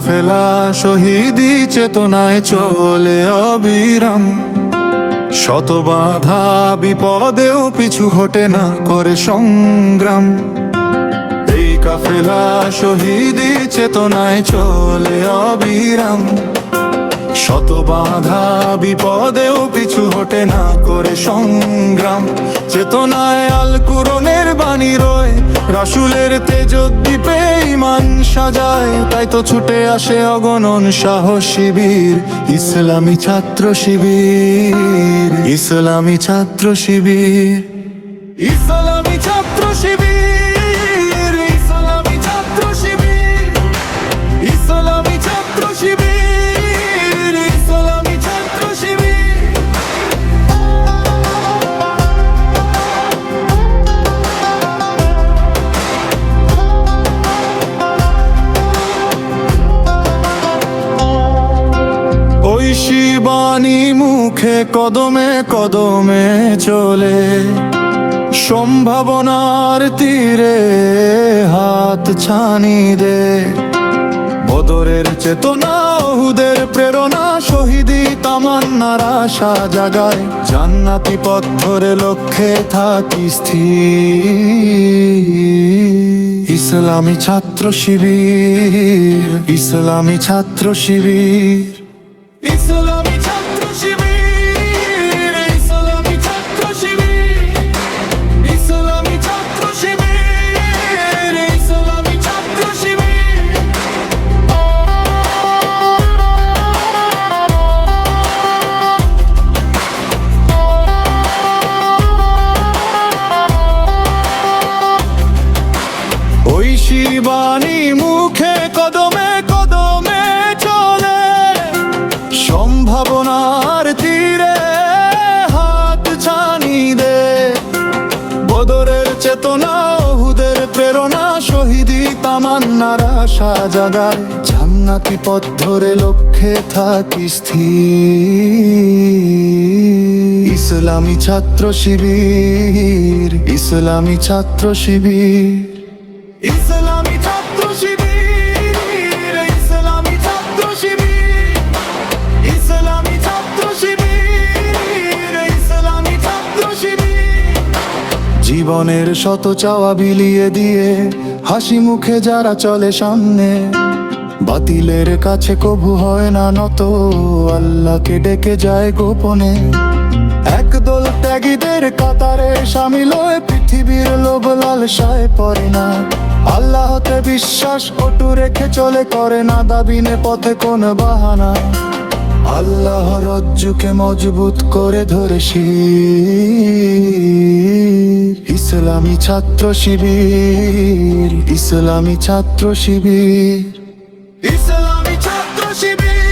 কাফেলা শহীদি চেতনায় চলে অবিরাম। শত বাধা বিপদেও পিছু হটে না, করে সংগ্রাম। এই কাফেলা শহীদি চেতনায় চলে অবিরাম। শত বাধা বিপদেও পিছু হটে না, করে সংগ্রাম। চেতনায় আল কুরআনের বাণী রয়, রাসূলের তেজোদ্দীপে ঈমান সাজায়। তাই তো ছুটে আসে অগণন সাহসী বীর, ইসলামী ছাত্র শিবির, ইসলামী ছাত্র শিবির, ইসলামী ছাত্র শিবির, ইসলামী ছাত্র শিবির, ইসলামী ছাত্র শিবির, ইসলামী ছাত্র শিবির। ঐশী বাণী মুখে কদমে কদমে চলে, সম্ভাবনার তীরে হাত ছানি দে। বদরের চেতনা, উহুদের প্রেরণা, শহীদি তামান্নার আশা জাগায়। জান্নাতি পথ ধরে লক্ষ্যে থাকি স্থির। ইসলামী ছাত্র শিবির, ইসলামী ছাত্র শিবির, ইসলামী ছাত্র শিবির, ইসলামী ছাত্র শিবির, ইসলামী ছাত্র শিবির, ইসলামী ছাত্র শিবির। ঐশী বাণী মুখে কদমে কদমে চলে, সম্ভাবনার তীরে হাত ছানি দে। বদরের চেতনা, উহুদের প্রেরণা, শহীদি তামান্নার আশা জাগায়। জান্নাতি পথ ধরে লক্ষ্যে থাকি স্থির। ইসলামী ছাত্র শিবির, ইসলামী ছাত্র শিবির, ইসলামী ছাত্র শিবির, ইসলামী ছাত্র শিবির, ইসলামী ছাত্র শিবির, ইসলামী ছাত্র শিবির। জীবনের শত চাওয়া বিলিয়ে দিয়ে হাসি মুখে যারা চলে সামনে, বাতিলের কাছে কভু হয় না নত, আল্লাহকে ডেকে যায় গোপনে। একদল ত্যাগীদের কাতারে শামিল হয়ে পৃথিবীর লোভ লালসায় পড়ে না। আল্লাহতে বিশ্বাস অটু রেখে চলে, করে না দাবিনে পথে কোন বাহানা। আল্লাহ রজ্জুকে মজবুত করে ধরে শির। ইসলামী ছাত্র শিবির, ইসলামী ছাত্র শিবির, ইসলামী ছাত্র শিবির।